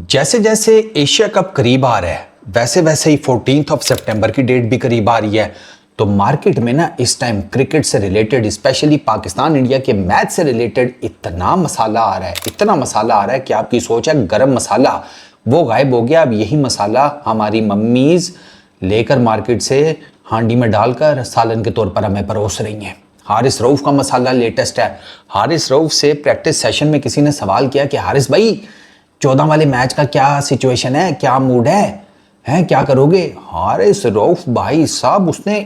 जैसे जैसे Asia cup करीब आ रहा है वैसे वैसे ही 14 सितंबर की डेट भी करीब आ रही है। तो मार्केट में ना इस टाइम क्रिकेट से रिलेटेड स्पेशली पाकिस्तान इंडिया के मैच से रिलेटेड इतना मसाला आ रहा है, इतना मसाला आ रहा है कि आपकी सोच है गरम मसाला वो गायब हो गया। अब यही मसाला हमारी मम्मीज लेकर मार्केट से हांडी में डालकर सालन के तौर पर हमें परोस रही हैं। हारिस रऊफ का मसाला लेटेस्ट है। हारिस रऊफ से प्रैक्टिस सेशन में किसी ने सवाल किया कि हारिस भाई 14 वाले मैच का क्या सिचुएशन है, क्या मूड है क्या करोगे। हारिस रऊफ भाई साहब उसने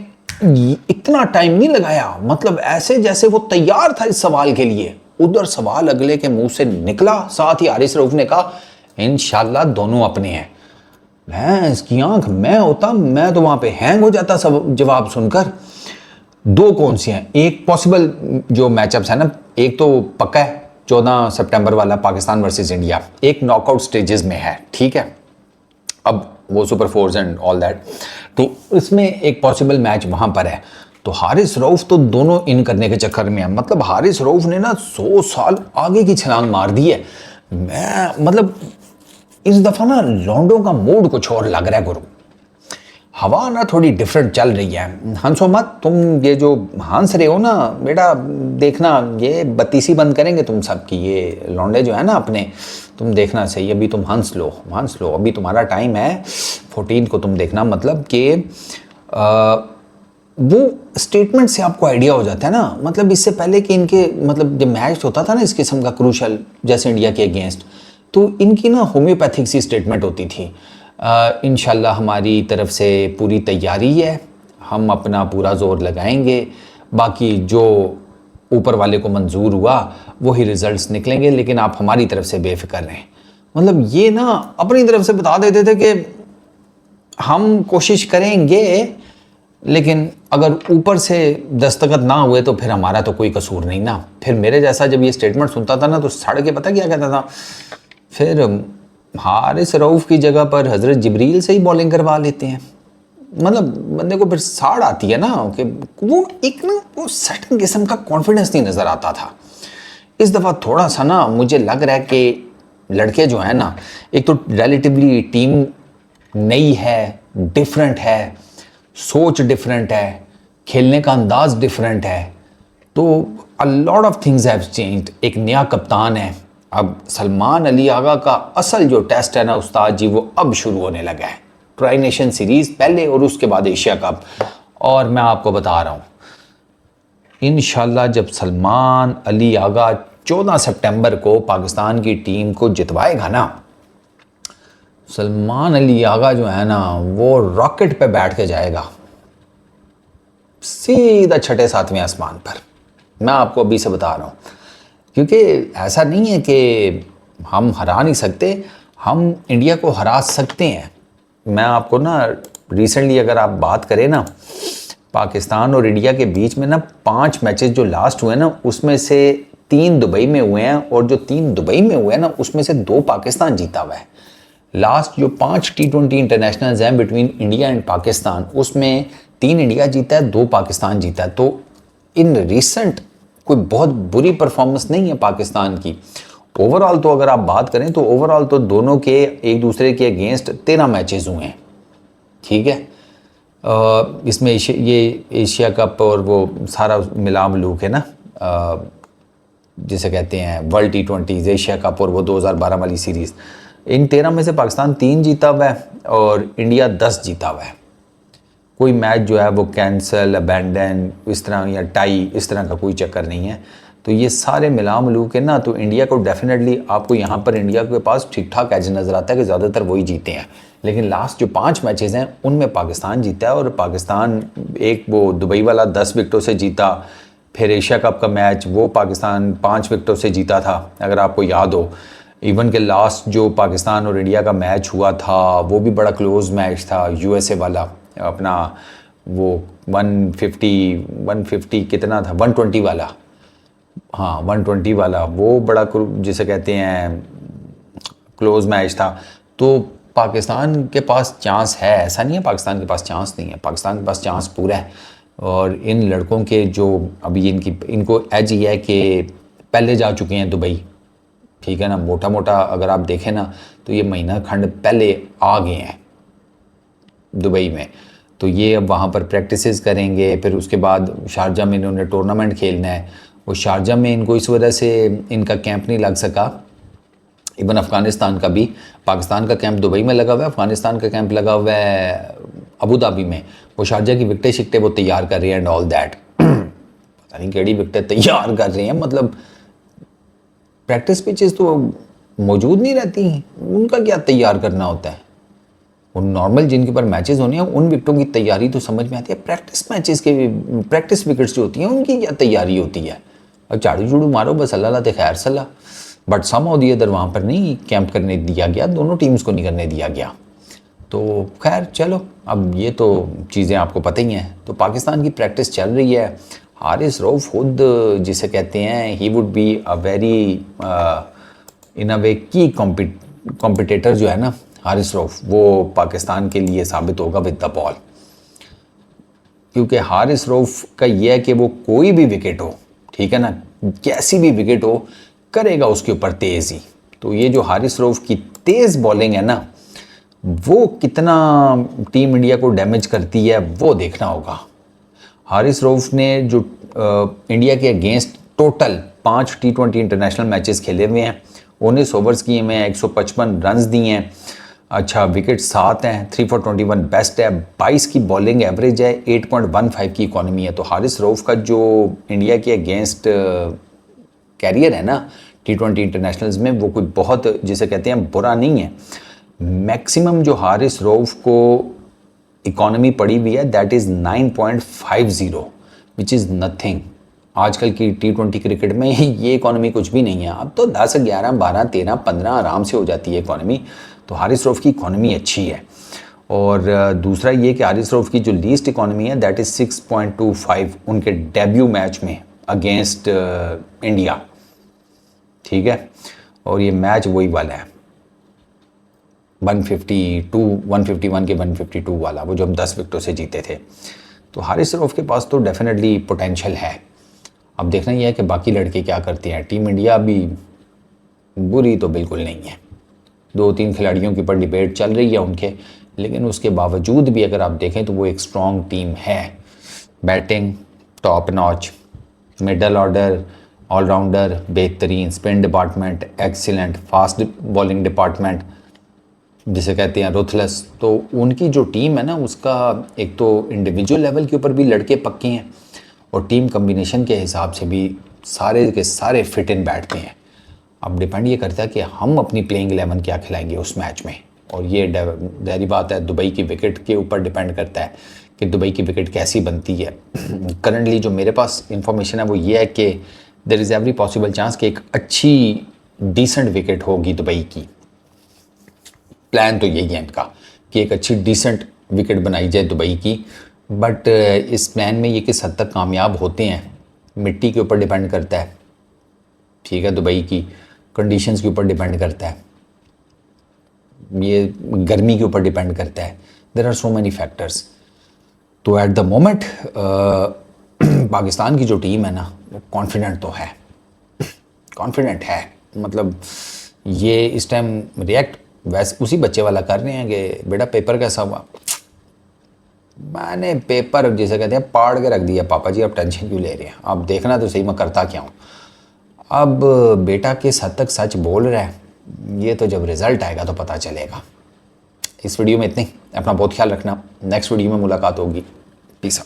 इतना टाइम नहीं लगाया, मतलब ऐसे जैसे वो तैयार था इस सवाल के लिए। उधर सवाल अगले के मुंह से निकला, साथ ही हारिस रऊफ ने कहा इंशाल्लाह दोनों अपने हैं। मैं इसकी आंख मैं होता मैं तो वहां पे हैंग हो जाता सब जवाब सुनकर। दो कौन सी हैं, एक पॉसिबल जो मैचअप्स है ना, एक तो पक्का है 14 सितंबर वाला पाकिस्तान वर्सेस इंडिया, एक नॉकआउट स्टेजेस में है, ठीक है। अब वो super force and all that, तो इसमें एक पॉसिबल मैच वहां पर है। तो हारिस रऊफ तो दोनों इन करने के चक्कर में है। मतलब हारिस रऊफ ने ना 100 साल आगे की छलांग मार दी है। मैं मतलब इस दफा ना लॉन्डो का मूड कुछ और लग रहा है गुरु। हवा ना थोड़ी डिफरेंट चल रही है। हंसो मत तुम, ये जो हंस रहे हो ना बेटा, देखना ये बत्तीसी बंद करेंगे तुम सबकी, ये लौंडे जो है ना अपने, तुम देखना सही। अभी तुम हंस लो, अभी तुम्हारा टाइम है 14 को, तुम देखना। मतलब कि वो स्टेटमेंट से आपको आइडिया हो जाता है ना। मतलब इससे पहले कि इनके मतलब जब मैच होता था ना इस किस्म का क्रूशल जैसे इंडिया के अगेंस्ट, तो इनकी ना होम्योपैथिक सी स्टेटमेंट होती थी। इंशाल्लाह हमारी तरफ से पूरी तैयारी है, हम अपना पूरा जोर लगाएंगे, बाकी जो ऊपर वाले को मंजूर हुआ वही रिजल्ट्स निकलेंगे, लेकिन आप हमारी तरफ से बेफिक्र रहें। मतलब ये ना अपनी तरफ से बता देते थे कि हम कोशिश करेंगे, लेकिन अगर ऊपर से दस्तखत ना हुए तो फिर हमारा तो कोई कसूर नहीं ना। फिर मेरे जैसा जब ये स्टेटमेंट सुनता था ना तो सड़ के पता क्या कहता था, फिर हारिस रऊफ की जगह पर हजरत जिब्रील से ही बॉलिंग करवा लेते हैं। मतलब बंदे को फिर साड़ आती है ना कि वो एक ना वो सर्टेन किस्म का कॉन्फिडेंस नहीं नज़र आता था। इस दफ़ा थोड़ा सा ना मुझे लग रहा है कि लड़के जो है ना, एक तो रिलेटिवली टीम नई है, डिफरेंट है, सोच डिफरेंट है, खेलने का अंदाज डिफरेंट है, तो a lot of things have changed. एक नया कप्तान है। अब सलमान अली आगा का असल जो टेस्ट है ना उस्ताद जी, वो अब शुरू होने लगा है। ट्राई नेशन सीरीज पहले और उसके बाद एशिया कप। और मैं आपको बता रहा हूँ इंशाल्लाह जब सलमान अली आगा 14 सितंबर को पाकिस्तान की टीम को जितवाएगा ना, सलमान अली आगा जो है ना वो रॉकेट पे बैठ के जाएगा सीधा 6 7वें आसमान पर। मैं आपको अभी से बता रहा हूँ, क्योंकि ऐसा नहीं है कि हम हरा नहीं सकते, हम इंडिया को हरा सकते हैं। मैं आपको ना रिसेंटली अगर आप बात करें ना, पाकिस्तान और इंडिया के बीच में ना 5 मैचेस जो लास्ट हुए ना उसमें से 3 दुबई में हुए हैं, और जो 3 दुबई में हुए हैं ना उसमें से 2 पाकिस्तान जीता हुआ है। लास्ट जो 5 T20 इंटरनेशनल्स हैं बिटवीन इंडिया एंड पाकिस्तान, उसमें 3 इंडिया जीता है, 2 पाकिस्तान जीता है। तो इन रिसेंट कोई बहुत बुरी परफॉर्मेंस नहीं है पाकिस्तान की। ओवरऑल तो अगर आप बात करें तो ओवरऑल तो दोनों के एक दूसरे के अगेंस्ट 13 मैचेस हुए हैं, ठीक है। इसमें ये एशिया कप और वो सारा मिला मलूक है ना, जिसे कहते हैं वर्ल्ड T20, एशिया कप और वो 2012 वाली सीरीज़। इन 13 में से पाकिस्तान 3 जीता हुआ है और इंडिया 10 जीता हुआ है। कोई मैच जो है वो कैंसिल, अबैंडन इस तरह या टाई इस तरह का कोई चक्कर नहीं है। तो ये सारे मिला मिलू के ना, तो इंडिया को डेफिनेटली आपको यहाँ पर इंडिया के पास ठीक ठाक एज नज़र आता है कि ज़्यादातर वही जीते हैं। लेकिन लास्ट जो 5 मैचेस हैं उनमें पाकिस्तान जीता है, और पाकिस्तान एक वो दुबई वाला 10 विकेटों से जीता, फिर एशिया कप का मैच वो पाकिस्तान 5 विकेटों से जीता था अगर आपको याद हो। इवन के लास्ट जो पाकिस्तान और इंडिया का मैच हुआ था वो भी बड़ा क्लोज मैच था, USA वाला अपना वो 150 कितना था, 120 वाला, हाँ 120 वाला, वो बड़ा जिसे कहते हैं क्लोज मैच था। तो पाकिस्तान के पास चांस है, ऐसा नहीं है पाकिस्तान के पास चांस नहीं है, पाकिस्तान के पास चांस पूरा है। और इन लड़कों के जो अभी इनको एज ये है कि पहले जा चुके हैं दुबई, ठीक है ना, मोटा मोटा अगर आप देखें ना तो ये महीना खंड पहले आ गए हैं दुबई में। तो ये अब वहाँ पर प्रैक्टिसेस करेंगे, फिर उसके बाद शारजा में इन्होंने टूर्नामेंट खेलना है। वो शारजा में इनको इस वजह से इनका कैंप नहीं लग सका, इवन अफ़गानिस्तान का भी। पाकिस्तान का कैंप दुबई में लगा हुआ है, अफ़गानिस्तान का कैंप लगा हुआ है अबू धाबी में। वो शारजा की विकटें शिकटें वो तैयार कर रही हैं एंड ऑल दैट। पता नहीं केड़ी विकटें तैयार कर रही हैं, मतलब प्रैक्टिस पिचेस तो मौजूद नहीं रहती हैं, उनका क्या तैयार करना होता है। उन नॉर्मल जिनके ऊपर मैचेस होने हैं उन विकटों की तैयारी तो समझ में आती है, प्रैक्टिस मैचेस के प्रैक्टिस विकेट्स जो होती हैं उनकी क्या तैयारी होती है। अब झाड़ू झूड़ू मारो बस, अल्लाह ते खैर सलाह। But some of the other वहाँ पर नहीं कैंप करने दिया गया, दोनों टीम्स को नहीं करने दिया गया। तो खैर चलो, अब ये तो चीज़ें आपको पता ही हैं। तो पाकिस्तान की प्रैक्टिस चल रही है। हारिस रऊफ खुद जिसे कहते हैं he would be a very in a way की कॉम्पिटिटर जो है ना हारिस रऊफ, वो पाकिस्तान के लिए साबित होगा विद द बॉल। क्योंकि हारिस रऊफ का ये है कि वो कोई भी विकेट हो, ठीक है ना, कैसी भी विकेट हो, करेगा उसके ऊपर तेज़ी। तो ये जो हारिस रऊफ की तेज़ बॉलिंग है ना, वो कितना टीम इंडिया को डैमेज करती है वो देखना होगा। हारिस रऊफ ने जो इंडिया के against total 5 T20 international matches खेले हुए हैं, 19 ओवर्स किए हुए हैं, 155 रन्स दिए हैं, अच्छा विकेट 7 हैं, 3 for 21 बेस्ट है, 22 की बॉलिंग एवरेज है, 8.15 की इकॉनमी है। तो हारिस रऊफ का जो इंडिया के अगेंस्ट कैरियर है ना T20 इंटरनेशनल्स में, वो कोई बहुत जिसे कहते हैं बुरा नहीं है। मैक्सिमम जो हारिस रऊफ को इकॉनमी पड़ी हुई है that is 9.50 which is nothing. आजकल की T20 क्रिकेट में ये इकॉनमी कुछ भी नहीं है। अब तो 10, 11, 12, 13, 15 आराम से हो जाती है इकॉनमी। तो हारिस रऊफ की इकॉनमी अच्छी है। और दूसरा ये कि हारिस रऊफ की जो लीस्ट इकॉनमी है दैट इज़ 6.25 उनके डेब्यू मैच में अगेंस्ट इंडिया, ठीक है। और ये मैच वही वाला है 151 के 152 वाला, वो जो हम 10 विकेटों से जीते थे। तो हारिस रऊफ के पास तो डेफिनेटली पोटेंशियल है। अब देखना यह है कि बाकी लड़के क्या करते हैं। टीम इंडिया भी बुरी तो बिल्कुल नहीं है, 2-3 खिलाड़ियों के ऊपर डिबेट चल रही है उनके, लेकिन उसके बावजूद भी अगर आप देखें तो वो एक स्ट्रॉन्ग टीम है। Batting top notch, middle order allrounder बेहतरीन, spin department excellent, fast bowling department जिसे कहते हैं रुथलेस। तो उनकी जो टीम है ना उसका एक तो इंडिविजुअल लेवल के ऊपर भी लड़के पक्के हैं और टीम कम्बिनेशन के हिसाब से भी सारे के सारे फिट इन बैठते हैं। अब डिपेंड ये करता है कि हम अपनी प्लेइंग 11 क्या खिलाएंगे उस मैच में। और ये ज़ाहिर बात है दुबई की विकेट के ऊपर डिपेंड करता है कि दुबई की विकेट कैसी बनती है। करंटली जो मेरे पास इंफॉर्मेशन है वो ये है कि there is every possible chance कि एक अच्छी डिसेंट विकेट होगी दुबई की। प्लान तो यही है इनका कि एक अच्छी डिसेंट विकेट बनाई जाए दुबई की। बट इस प्लान में ये किस हद तक कामयाब होते हैं मिट्टी के ऊपर डिपेंड करता है, ठीक है, दुबई की कंडीशंस के ऊपर डिपेंड करता है, ये गर्मी के ऊपर डिपेंड करता है। There are so many factors. तो एट द मोमेंट पाकिस्तान की जो टीम है ना वो कॉन्फिडेंट तो है, कॉन्फिडेंट है। मतलब ये इस टाइम रिएक्ट वैसे उसी बच्चे वाला कर रहे हैं कि बेटा पेपर कैसा हुआ। मैंने पेपर जिसे कहते हैं पाड़ के रख दिया पापा जी, अब टेंशन क्यों ले रहे हैं, अब देखना तो सही मैं करता क्या हूँ। अब बेटा किस हद तक सच बोल रहा है ये तो जब रिज़ल्ट आएगा तो पता चलेगा। इस वीडियो में इतनी, अपना बहुत ख्याल रखना, नेक्स्ट वीडियो में मुलाकात होगी। पीस।